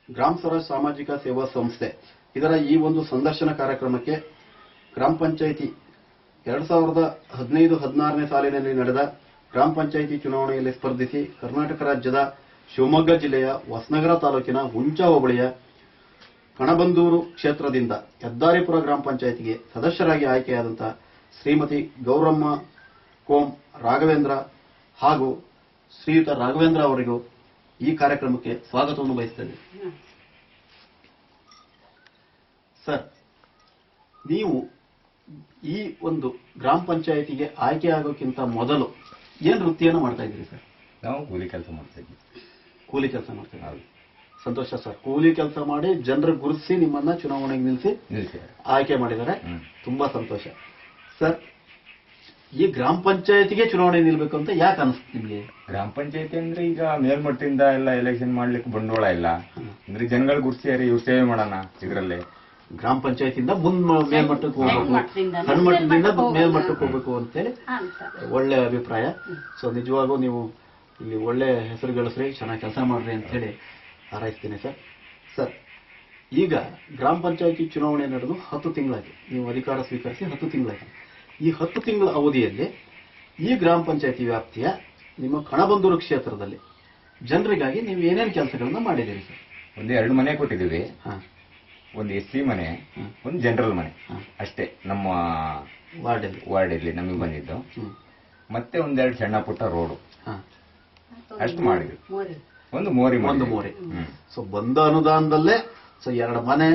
ಗ್ರಾಮ ಸ್ವರಾಜ್ ಸಾಮಾಜಿಕ ಸೇವಾ ಸಂಸ್ಥೆ ಇದರ ಈ ಒಂದು ಸಂದರ್ಶನ ಕಾರ್ಯಕ್ರಮಕ್ಕೆ ಗ್ರಾಮ ಪಂಚಾಯಿತಿ 2015-16ನೇ ಸಾಲಿನಲ್ಲಿ ನಡೆದ ಗ್ರಾಮ ಪಂಚಾಯಿತಿ ಚುನಾವಣೆಯಲ್ಲಿ ಸ್ಪರ್ಧಿಸಿ ಕರ್ನಾಟಕ ರಾಜ್ಯದ ಶಿವಮೊಗ್ಗ ಜಿಲ್ಲೆಯ ಹೊಸನಗರ ತಾಲೂಕಿನ ಹುಂಚಾ ಹೋಬಳಿಯ ಕಣಬಂದೂರು ಕ್ಷೇತ್ರದಿಂದ ಹೆದ್ದಾರಿಪುರ ಗ್ರಾಮ ಪಂಚಾಯಿತಿಗೆ ಸದಸ್ಯರಾಗಿ ಆಯ್ಕೆಯಾದಂತಹ ಶ್ರೀಮತಿ ಗೌರಮ್ಮ ಕೋಂ ರಾಘವೇಂದ್ರ ಹಾಗೂ ಶ್ರೀಯುತ ರಾಘವೇಂದ್ರ ಅವರಿಗೂ ಈ ಕಾರ್ಯಕ್ರಮಕ್ಕೆ ಸ್ವಾಗತವನ್ನು ಬಯಸುತ್ತೇನೆ. ಸರ್, ನೀವು ಈ ಒಂದು ಗ್ರಾಮ ಪಂಚಾಯಿತಿಗೆ ಆಯ್ಕೆ ಆಗೋಕ್ಕಿಂತ ಮೊದಲು ಏನ್ ವೃತ್ತಿಯನ್ನು ಮಾಡ್ತಾ ಇದ್ದೀರಿ ಸರ್? ನಾವು ಕೂಲಿ ಕೆಲಸ ಮಾಡ್ತಾ ಇದ್ವಿ. ಕೂಲಿ ಕೆಲಸ ಮಾಡ್ತಾ ಇದ್ದೀವಿ. ಸಂತೋಷ ಸರ್. ಕೂಲಿ ಕೆಲಸ ಮಾಡಿ ಜನರು ಗುರುತಿಸಿ ನಿಮ್ಮನ್ನ ಚುನಾವಣೆಗೆ ನಿಲ್ಲಿಸಿ ಆಯ್ಕೆ ಮಾಡಿದ್ದಾರೆ. ತುಂಬಾ ಸಂತೋಷ ಸರ್. ಈ ಗ್ರಾಮ ಪಂಚಾಯತಿಗೆ ಚುನಾವಣೆ ನಿಲ್ಬೇಕು ಅಂತ ಯಾಕೆ ಅನಿಸ್ತು ನಿಮ್ಗೆ? ಗ್ರಾಮ ಪಂಚಾಯತಿ ಅಂದ್ರೆ ಈಗ ಮೇಲ್ಮಟ್ಟದಿಂದ ಎಲ್ಲ ಎಲೆಕ್ಷನ್ ಮಾಡ್ಲಿಕ್ಕೆ ಬಂಡವಾಳ ಇಲ್ಲ, ಅಂದ್ರೆ ಜನಗಳು ಗುರ್ಸಿಯಾರಿ ಇವ್ರು ಸೇವೆ ಮಾಡೋಣ. ಇದರಲ್ಲಿ ಗ್ರಾಮ ಪಂಚಾಯತಿಯಿಂದ ಮೇಲ್ಮಟ್ಟಕ್ಕೆ ಹೋಗ್ಬೇಕು, ಸಣ್ಣ ಮಟ್ಟದಿಂದ ಮೇಲ್ಮಟ್ಟಕ್ಕೆ ಹೋಗ್ಬೇಕು ಅಂತೇಳಿ ಒಳ್ಳೆ ಅಭಿಪ್ರಾಯ. ಸೊ ನಿಜವಾಗೂ ನೀವು ಇಲ್ಲಿ ಒಳ್ಳೆ ಹೆಸರು ಗಳಿಸ್ರಿ, ಚೆನ್ನಾಗಿ ಕೆಲಸ ಮಾಡ್ರಿ ಅಂತ ಹೇಳಿ ಹಾರೈಸ್ತೀನಿ ಸರ್. ಸರ್, ಈಗ ಗ್ರಾಮ ಪಂಚಾಯತಿ ಚುನಾವಣೆ ನಡೆದು 10 ತಿಂಗಳಾಗಿ, ನೀವು ಅಧಿಕಾರ ಸ್ವೀಕರಿಸಿ 10 ತಿಂಗಳಾಗಿ. ಈ 10 ತಿಂಗಳ ಅವಧಿಯಲ್ಲಿ ಈ ಗ್ರಾಮ ಪಂಚಾಯತಿ ವ್ಯಾಪ್ತಿಯ ನಿಮ್ಮ ಕಣಬಂದೂರು ಕ್ಷೇತ್ರದಲ್ಲಿ ಜನರಿಗಾಗಿ ನೀವು ಏನೇನು ಕೆಲಸಗಳನ್ನ ಮಾಡಿದ್ದೀರಿ ಸರ್? ಒಂದು 2 ಮನೆ ಕೊಟ್ಟಿದ್ದೀವಿ. ಒಂದು SC ಮನೆ, ಒಂದು ಜನರಲ್ ಮನೆ ಅಷ್ಟೇ ನಮ್ಮ ವಾರ್ಡಲ್ಲಿ ನಮಗೆ ಬಂದಿದ್ದು. ಮತ್ತೆ ಒಂದೆರಡು ಸಣ್ಣ ಪುಟ್ಟ ರೋಡು ಅಷ್ಟು ಮಾಡಿದ್ವಿ. ಒಂದು ಮೋರಿ. ಸೊ ಬಂದ ಅನುದಾನದಲ್ಲೇ 2 ಮನೆ,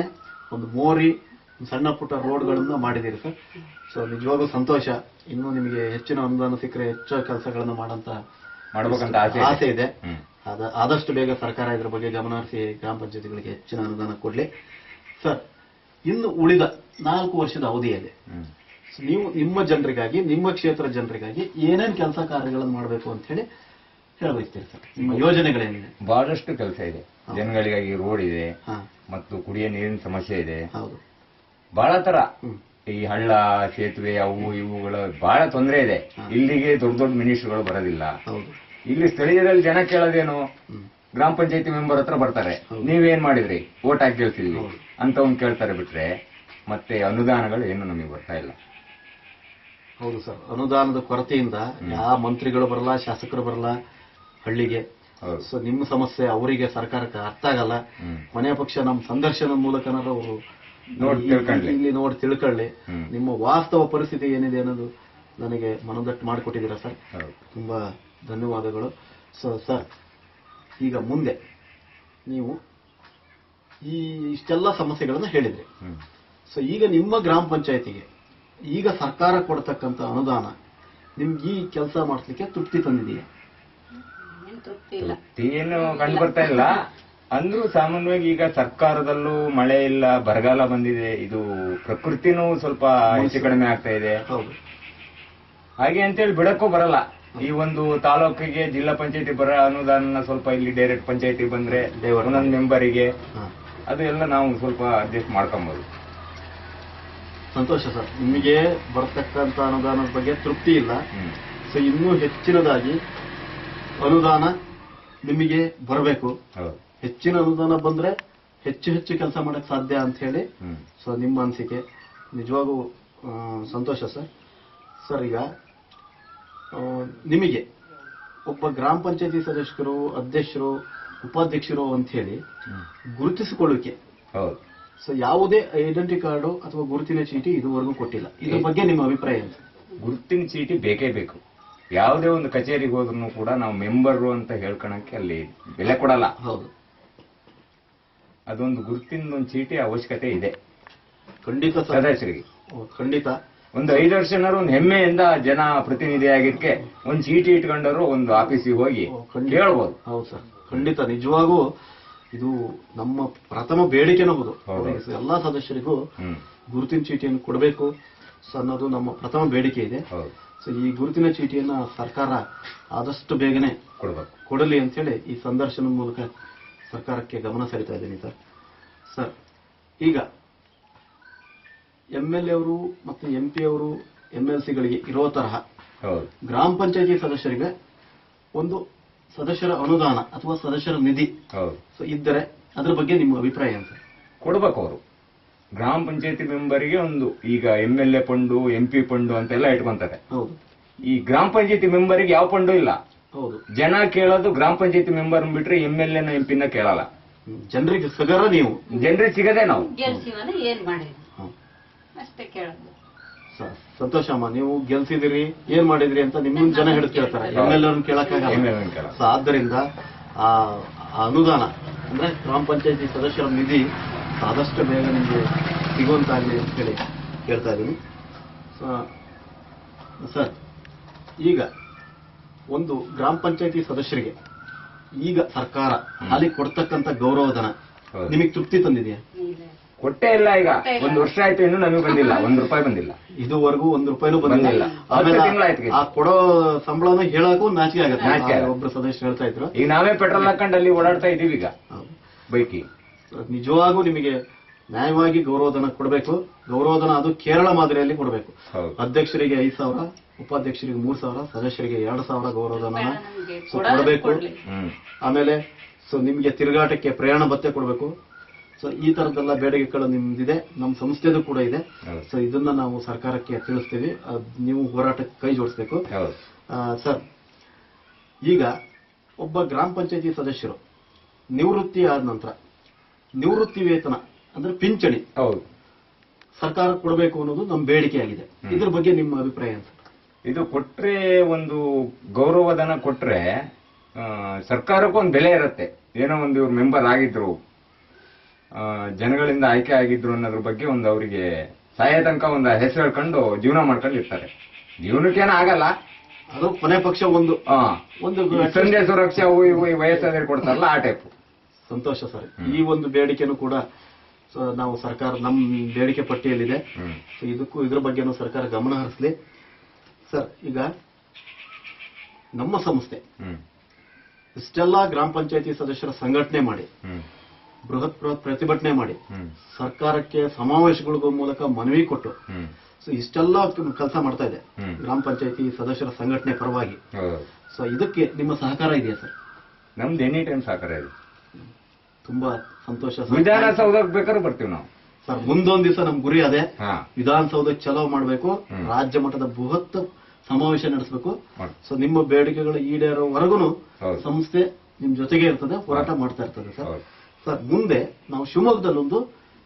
ಒಂದು ಮೋರಿ, ಸಣ್ಣ ಪುಟ್ಟ ರೋಡ್ಗಳನ್ನ ಮಾಡಿದ್ದೀರಿ ಸರ್. ಸೊ ನಿಜವಾಗೂ ಸಂತೋಷ. ಇನ್ನು ನಿಮಗೆ ಹೆಚ್ಚಿನ ಅನುದಾನ ಸಿಕ್ಕರೆ ಹೆಚ್ಚು ಕೆಲಸಗಳನ್ನು ಮಾಡಬೇಕಂತ ಆಸೆ ಇದೆ. ಆದಷ್ಟು ಬೇಗ ಸರ್ಕಾರ ಇದ್ರ ಬಗ್ಗೆ ಗಮನ ಹರಿಸಿ ಗ್ರಾಮ ಪಂಚಾಯತಿಗಳಿಗೆ ಹೆಚ್ಚಿನ ಅನುದಾನ ಕೊಡ್ಲಿ ಸರ್. ಇನ್ನು ಉಳಿದ 4 ವರ್ಷದ ಅವಧಿಯಲ್ಲಿ ನೀವು ನಿಮ್ಮ ಜನರಿಗಾಗಿ, ನಿಮ್ಮ ಕ್ಷೇತ್ರ ಜನರಿಗಾಗಿ ಏನೇನು ಕೆಲಸ ಕಾರ್ಯಗಳನ್ನು ಮಾಡಬೇಕು ಅಂತ ಹೇಳಿ ಹೇಳಬಯಸ್ತೀರಿ ಸರ್? ನಿಮ್ಮ ಯೋಜನೆಗಳೇನಿದೆ? ಬಹಳಷ್ಟು ಕೆಲಸ ಇದೆ. ಜನಗಳಿಗಾಗಿ ರೋಡ್ ಇದೆ, ಮತ್ತು ಕುಡಿಯೋ ನೀರಿನ ಸಮಸ್ಯೆ ಇದೆ. ಹೌದು, ಬಹಳ ತರ ಈ ಹಳ್ಳ, ಸೇತುವೆ, ಅವು ಇವುಗಳ ಬಹಳ ತೊಂದರೆ ಇದೆ. ಇಲ್ಲಿಗೆ ದೊಡ್ಡ ದೊಡ್ಡ ಮಿನಿಸ್ಟರ್ಗಳು ಬರೋದಿಲ್ಲ. ಇಲ್ಲಿ ಸ್ಥಳೀಯರಲ್ಲಿ ಜನ ಕೇಳೋದೇನು, ಗ್ರಾಮ ಪಂಚಾಯತಿ ಮೆಂಬರ್ ಹತ್ರ ಬರ್ತಾರೆ, ನೀವೇನ್ ಮಾಡಿದ್ರಿ, ಓಟ್ ಹಾಕಿ ಕೇಳ್ತಿದ್ವಿ ಅಂತ ಒಂದು ಕೇಳ್ತಾರೆ ಬಿಟ್ರೆ ಮತ್ತೆ ಅನುದಾನಗಳು ಏನು ನಮಗೆ ಬರ್ತಾ ಇಲ್ಲ. ಹೌದು ಸರ್, ಅನುದಾನದ ಕೊರತೆಯಿಂದ ಯಾವ ಮಂತ್ರಿಗಳು ಬರಲ್ಲ, ಶಾಸಕರು ಬರಲ್ಲ ಹಳ್ಳಿಗೆ. ಸೊ ನಿಮ್ಮ ಸಮಸ್ಯೆ ಅವರಿಗೆ, ಸರ್ಕಾರಕ್ಕೆ ಅರ್ಥ ಆಗಲ್ಲ. ಕೊನೆಯ ಪಕ್ಷ ನಮ್ಮ ಸಂದರ್ಶನದ ಮೂಲಕನಾದ್ರೂ ಅವರು ಇಲ್ಲಿ ನೋಡಿ ತಿಳ್ಕೊಳ್ಳಿ ನಿಮ್ಮ ವಾಸ್ತವ ಪರಿಸ್ಥಿತಿ ಏನಿದೆ ಅನ್ನೋದು ನನಗೆ ಮನದಟ್ಟು ಮಾಡಿಕೊಟ್ಟಿದ್ದೀರಾ ಸರ್. ತುಂಬಾ ಧನ್ಯವಾದಗಳು. ಸೊ ಸರ್, ಈಗ ಮುಂದೆ ನೀವು ಈ ಇಷ್ಟೆಲ್ಲ ಸಮಸ್ಯೆಗಳನ್ನ ಹೇಳಿದ್ರಿ. ಸೊ ಈಗ ನಿಮ್ಮ ಗ್ರಾಮ ಪಂಚಾಯತಿಗೆ ಈಗ ಸರ್ಕಾರ ಕೊಡ್ತಕ್ಕಂಥ ಅನುದಾನ ನಿಮ್ಗೆ ಈ ಕೆಲಸ ಮಾಡಿಸ್ಲಿಕ್ಕೆ ತೃಪ್ತಿ ತಂದಿದೆಯಾ? ಏನು ಕಂಡು ಬರ್ತಾ ಇಲ್ಲ. ಅಂದ್ರೂ ಸಾಮಾನ್ಯವಾಗಿ ಈಗ ಸರ್ಕಾರದಲ್ಲೂ ಮಳೆ ಇಲ್ಲ, ಬರಗಾಲ ಬಂದಿದೆ. ಇದು ಪ್ರಕೃತಿನೂ ಸ್ವಲ್ಪ ಹೆಚ್ಚು ಕಡಿಮೆ ಆಗ್ತಾ ಇದೆ. ಹಾಗೆ ಅಂತೇಳಿ ಬಿಡಕ್ಕೂ ಬರಲ್ಲ. ಈ ಒಂದು ತಾಲೂಕಿಗೆ ಜಿಲ್ಲಾ ಪಂಚಾಯತಿ ಬರೋ ಅನುದಾನ ಸ್ವಲ್ಪ ಇಲ್ಲಿ ಡೈರೆಕ್ಟ್ ಪಂಚಾಯತಿ ಬಂದ್ರೆ ಒಂದೊಂದು ಮೆಂಬರಿಗೆ ಅದು ಎಲ್ಲ ನಾವು ಸ್ವಲ್ಪ ಅಡ್ಜಸ್ಟ್ ಮಾಡ್ಕೊಬಹುದು. ಸಂತೋಷ ಸರ್. ನಿಮಗೆ ಬರ್ತಕ್ಕಂಥ ಅನುದಾನದ ಬಗ್ಗೆ ತೃಪ್ತಿ ಇಲ್ಲ. ಸೊ ಇನ್ನೂ ಹೆಚ್ಚಿನದಾಗಿ ಅನುದಾನ ನಿಮಗೆ ಬರಬೇಕು. ಹೆಚ್ಚಿನ ಅನುದಾನ ಬಂದ್ರೆ ಹೆಚ್ಚು ಕೆಲಸ ಮಾಡಕ್ ಸಾಧ್ಯ ಅಂತ ಹೇಳಿ ಸೊ ನಿಮ್ಮ ಅನಿಸಿಕೆ. ನಿಜವಾಗೂ ಸಂತೋಷ ಸರ್. ಸರ್, ಈಗ ನಿಮಗೆ ಒಬ್ಬ ಗ್ರಾಮ ಪಂಚಾಯತಿ ಸದಸ್ಯರು, ಅಧ್ಯಕ್ಷರು, ಉಪಾಧ್ಯಕ್ಷರು ಅಂತ ಹೇಳಿ ಗುರುತಿಸಿಕೊಳ್ಳುವಿಕೆ, ಸೊ ಯಾವುದೇ ಐಡೆಂಟಿ ಕಾರ್ಡು ಅಥವಾ ಗುರುತಿನ ಚೀಟಿ ಇದುವರೆಗೂ ಕೊಟ್ಟಿಲ್ಲ. ಇದ್ರ ಬಗ್ಗೆ ನಿಮ್ಮ ಅಭಿಪ್ರಾಯ ಏನು? ಗುರುತಿನ ಚೀಟಿ ಬೇಕೇ ಬೇಕು. ಯಾವುದೇ ಒಂದು ಕಚೇರಿಗೆ ಹೋದ್ರೂ ಕೂಡ ನಾವು ಮೆಂಬರು ಅಂತ ಹೇಳ್ಕೊಳಕ್ಕೆ ಅಲ್ಲಿ ಬೆಲೆ ಕೊಡಲ್ಲ. ಹೌದು, ಅದೊಂದು ಗುರುತಿನ ಒಂದು ಚೀಟಿ ಅವಶ್ಯಕತೆ ಇದೆ ಖಂಡಿತ ಸದಸ್ಯರಿಗೆ. ಖಂಡಿತ ಒಂದು 5 ವರ್ಷನಾರು ಒಂದು ಹೆಮ್ಮೆಯಿಂದ ಜನ ಪ್ರತಿನಿಧಿ ಆಗಿರ್ಕೆ ಒಂದು ಚೀಟಿ ಇಟ್ಕೊಂಡವರು ಒಂದು ಆಫೀಸಿಗೆ ಹೋಗಿ ಹೇಳ್ಬೋದು. ಹೌದು ಸರ್, ಖಂಡಿತ. ನಿಜವಾಗೂ ಇದು ನಮ್ಮ ಪ್ರಥಮ ಬೇಡಿಕೆನೂ ಹೌದು. ಎಲ್ಲಾ ಸದಸ್ಯರಿಗೂ ಗುರುತಿನ ಚೀಟಿಯನ್ನು ಕೊಡಬೇಕು ಅನ್ನೋದು ನಮ್ಮ ಪ್ರಥಮ ಬೇಡಿಕೆ ಇದೆ. ಸೊ ಈ ಗುರುತಿನ ಚೀಟಿಯನ್ನ ಸರ್ಕಾರ ಆದಷ್ಟು ಬೇಗನೆ ಕೊಡಲಿ ಅಂತ ಹೇಳಿ ಈ ಸಂದರ್ಶನದ ಮೂಲಕ ಸರ್ಕಾರಕ್ಕೆ ಗಮನ ಸೆಳೀತಾ ಇದ್ದೀನಿ ಸರ್. ಸರ್, ಈಗ MLA ಅವರು ಮತ್ತು MP ಅವರು MLCಗಳಿಗೆ ಇರೋ ತರಹ ಗ್ರಾಮ ಪಂಚಾಯತಿ ಸದಸ್ಯರಿಗೆ ಒಂದು ಸದಸ್ಯರ ಅನುದಾನ ಅಥವಾ ಸದಸ್ಯರ ನಿಧಿ ಇದ್ದರೆ ಅದ್ರ ಬಗ್ಗೆ ನಿಮ್ಮ ಅಭಿಪ್ರಾಯ ಅಂತ? ಕೊಡ್ಬೇಕು ಅವರು. ಗ್ರಾಮ ಪಂಚಾಯತಿ ಮೆಂಬರ್ಗೆ ಒಂದು ಈಗ MLA ಫಂಡು MP ಫಂಡು ಅಂತೆಲ್ಲ ಇಟ್ಕೊಂತಾರೆ. ಹೌದು. ಈ ಗ್ರಾಮ ಪಂಚಾಯತಿ ಮೆಂಬರ್ಗೆ ಯಾವ ಫಂಡು ಇಲ್ಲ. ಹೌದು. ಜನ ಕೇಳೋದು ಗ್ರಾಮ ಪಂಚಾಯತಿ ಮೆಂಬರ್ ಬಿಟ್ರೆ MLA ನ MP ನ ಕೇಳಲ್ಲ. ಜನರಿಗೆ ಸಿಗರ ನೀವು, ಜನರಿಗೆ ಸಿಗದೆ ನಾವು ಏನ್ ಮಾಡಿದ್ವಿ ಅಷ್ಟೇ ಕೇಳೋದು. ಸಂತೋಷಮ್ಮ, ನೀವು ಗೆಲ್ಸಿದಿರಿ, ಏನ್ ಮಾಡಿದ್ರಿ ಅಂತ ನಿಮ್ಮನ್ನ ಜನ ಹಿಡಿದು ಕೇಳ್ತಾರೆ, MLA ಕೇಳಕ್ಕಾಗಲ್ಲ. ಸೊ ಆದ್ದರಿಂದ ಆ ಅನುದಾನ ಅಂದ್ರೆ ಗ್ರಾಮ ಪಂಚಾಯತಿ ಸದಸ್ಯರ ನಿಧಿ ಆದಷ್ಟು ಬೇಗ ನಿಮಗೆ ಸಿಗುವಂತಾಗಲಿ ಅಂತ ಹೇಳಿ ಕೇಳ್ತಾ ಇದ್ದೀನಿ. ಸರ್, ಈಗ ಒಂದು ಗ್ರಾಮ ಪಂಚಾಯತಿ ಸದಸ್ಯರಿಗೆ ಈಗ ಸರ್ಕಾರ ಹಾಲಿ ಕೊಡ್ತಕ್ಕಂಥ ಗೌರವಧನ ನಿಮಗೆ ತೃಪ್ತಿ ತಂದಿದೆಯಾ? ಕೊಟ್ಟೇ ಇಲ್ಲ. ಈಗ 1 ವರ್ಷ ಆಯ್ತು, ಇನ್ನು ನಮಗೆ ಬಂದಿಲ್ಲ, 1 ರೂಪಾಯಿ ಬಂದಿಲ್ಲ. ಇದುವರೆಗೂ 1 ರೂಪಾಯಿನೂ ಬಂದಿಲ್ಲ. ಆ ಕೊಡೋ ಸಂಬಳನ ಹೇಳಕ್ಕೂ ನಾಚಿಕೆ ಆಗುತ್ತೆ. ಒಬ್ರು ಸದಸ್ಯರು ಹೇಳ್ತಾ ಇದ್ರು, ಈಗ ನಾವೇ ಪೆಟ್ರೋಲ್ ಹಾಕೊಂಡು ಅಲ್ಲಿ ಓಡಾಡ್ತಾ ಇದೀವಿ ಈಗ ಬೈಕಿ. ನಿಜವಾಗೂ ನಿಮಗೆ ನ್ಯಾಯವಾಗಿ ಗೌರವಧನ ಕೊಡಬೇಕು. ಗೌರವಧನ ಅದು ಕೇರಳ ಮಾದರಿಯಲ್ಲಿ ಕೊಡಬೇಕು. ಅಧ್ಯಕ್ಷರಿಗೆ 5,000, ಉಪಾಧ್ಯಕ್ಷರಿಗೆ 3,000, ಸದಸ್ಯರಿಗೆ 2,000 ಗೌರವಧನ ಕೊಡಬೇಕು. ಆಮೇಲೆ ನಿಮ್ಗೆ ತಿರುಗಾಟಕ್ಕೆ ಪ್ರಯಾಣ ಭತ್ಯೆ ಕೊಡಬೇಕು. ಸೊ ಈ ತರದ್ದೆಲ್ಲ ಬೇಡಿಕೆಗಳು ನಿಮ್ದಿದೆ, ನಮ್ಮ ಸಂಸ್ಥೆದು ಕೂಡ ಇದೆ. ಸೊ ಇದನ್ನ ನಾವು ಸರ್ಕಾರಕ್ಕೆ ತಿಳಿಸ್ತೀವಿ, ನೀವು ಹೋರಾಟಕ್ಕೆ ಕೈ ಜೋಡಿಸ್ಬೇಕು. ಸರ್, ಈಗ ಒಬ್ಬ ಗ್ರಾಮ ಪಂಚಾಯತಿ ಸದಸ್ಯರು ನಿವೃತ್ತಿ ಆದ ನಂತರ ನಿವೃತ್ತಿ ವೇತನ ಅಂದ್ರೆ ಪಿಂಚಣಿ ಸರ್ಕಾರ ಕೊಡಬೇಕು ಅನ್ನೋದು ನಮ್ಮ ಬೇಡಿಕೆಯಾಗಿದೆ. ಇದ್ರ ಬಗ್ಗೆ ನಿಮ್ಮ ಅಭಿಪ್ರಾಯ ಅಂತ? ಇದು ಕೊಟ್ರೆ, ಒಂದು ಗೌರವಧನ ಕೊಟ್ರೆ ಸರ್ಕಾರಕ್ಕೂ ಒಂದು ಬೆಲೆ ಇರುತ್ತೆ. ಏನೋ ಒಂದು ಇವ್ರು ಮೆಂಬರ್ ಆಗಿದ್ರು, ಜನಗಳಿಂದ ಆಯ್ಕೆ ಆಗಿದ್ರು ಅನ್ನೋದ್ರ ಬಗ್ಗೆ ಒಂದು ಅವರಿಗೆ ಸಾಯ ತನಕ ಒಂದು ಹೆಸರು ಹೇಳ್ಕೊಂಡು ಜೀವನ ಮಾಡ್ಕೊಂಡು ಇರ್ತಾರೆ. ಜೀವನಕ್ಕೇನ ಆಗಲ್ಲ, ಅದು ಕೊನೆ ಪಕ್ಷ ಒಂದು ಸಂಧ್ಯಾ ಸುರಕ್ಷಾ ವಯಸ್ಸಾದ್ರೆ ಕೊಡ್ತಾರಲ್ಲ ಆ ಟೈಪ್. ಸಂತೋಷ ಸರ್. ಈ ಒಂದು ಬೇಡಿಕೆನೂ ಕೂಡ ನಾವು ಸರ್ಕಾರ ನಮ್ಮ ಬೇಡಿಕೆ ಪಟ್ಟಿಯಲ್ಲಿದೆ. ಇದ್ರ ಬಗ್ಗೆನೂ ಸರ್ಕಾರ ಗಮನ ಹರಿಸಲಿ. ಸರ್, ಈಗ ನಮ್ಮ ಸಂಸ್ಥೆ ಇಷ್ಟೆಲ್ಲ ಗ್ರಾಮ ಪಂಚಾಯತಿ ಸದಸ್ಯರ ಸಂಘಟನೆ ಮಾಡಿ, ಬೃಹತ್ ಪ್ರತಿಭಟನೆ ಮಾಡಿ, ಸರ್ಕಾರಕ್ಕೆ ಸಮಾವೇಶಗಳ ಮೂಲಕ ಮನವಿ ಕೊಟ್ಟು ಇಷ್ಟೆಲ್ಲ ಕೆಲಸ ಮಾಡ್ತಾ ಇದೆ ಗ್ರಾಮ ಪಂಚಾಯತಿ ಸದಸ್ಯರ ಸಂಘಟನೆ ಪರವಾಗಿ. ಸೊ ಇದಕ್ಕೆ ನಿಮ್ಮ ಸಹಕಾರ ಇದೆಯಾ ಸರ್? ನಮ್ದು ಎನಿ ಟೈಮ್ ಸಹಕಾರ ಇದೆ. ತುಂಬಾ ಸಂತೋಷ. ವಿಧಾನಸೌಧಕ್ಕೆ ಬೇಕಾದ್ರೂ ಬರ್ತೀವಿ ನಾವು ಸರ್. ಮುಂದೊಂದ್ ದಿವಸ ನಮ್ ಗುರಿ ಅದೇ, ವಿಧಾನಸೌಧಕ್ಕೆ ಚಲೋ ಮಾಡಬೇಕು, ರಾಜ್ಯ ಮಟ್ಟದ ಬೃಹತ್ ಸಮಾವೇಶ ನಡೆಸಬೇಕು. ಸೊ ನಿಮ್ಮ ಬೇಡಿಕೆಗಳು ಈಡೇರೋವರೆಗೂ ಸಂಸ್ಥೆ ನಿಮ್ ಜೊತೆಗೆ ಇರ್ತದೆ, ಹೋರಾಟ ಮಾಡ್ತಾ ಇರ್ತದೆ ಸರ್. ಸರ್, ಮುಂದೆ ನಾವು ಶಿವಮೊಗ್ಗದಲ್ಲೊಂದು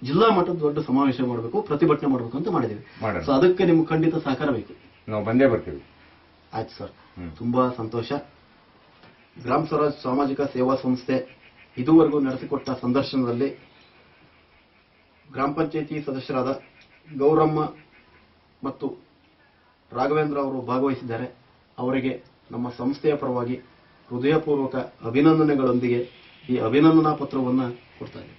ಜಿಲ್ಲಾ ಮಟ್ಟದ ದೊಡ್ಡ ಸಮಾವೇಶ ಮಾಡಬೇಕು, ಪ್ರತಿಭಟನೆ ಮಾಡಬೇಕು ಅಂತ ಮಾಡಿದೀವಿ. ಸೊ ಅದಕ್ಕೆ ನಿಮ್ಗೆ ಖಂಡಿತ ಸಹಕಾರ ಬೇಕು. ನಾವು ಬಂದೇ ಬರ್ತೀವಿ. ಆಯ್ತು ಸರ್, ತುಂಬಾ ಸಂತೋಷ. ಗ್ರಾಮ ಸ್ವರಾಜ್ ಸಾಮಾಜಿಕ ಸೇವಾ ಸಂಸ್ಥೆ ಇದುವರೆಗೂ ನಡೆಸಿಕೊಟ್ಟ ಸಂದರ್ಶನದಲ್ಲಿ ಗ್ರಾಮ ಪಂಚಾಯತಿ ಸದಸ್ಯರಾದ ಗೌರಮ್ಮ ಮತ್ತು ರಾಘವೇಂದ್ರ ಅವರು ಭಾಗವಹಿಸಿದ್ದಾರೆ. ಅವರಿಗೆ ನಮ್ಮ ಸಂಸ್ಥೆಯ ಪರವಾಗಿ ಹೃದಯಪೂರ್ವಕ ಅಭಿನಂದನೆಗಳೊಂದಿಗೆ ಈ ಅಭಿನಂದನಾ ಪತ್ರವನ್ನು ಕೊಡ್ತಾ ಇದ್ದೇವೆ.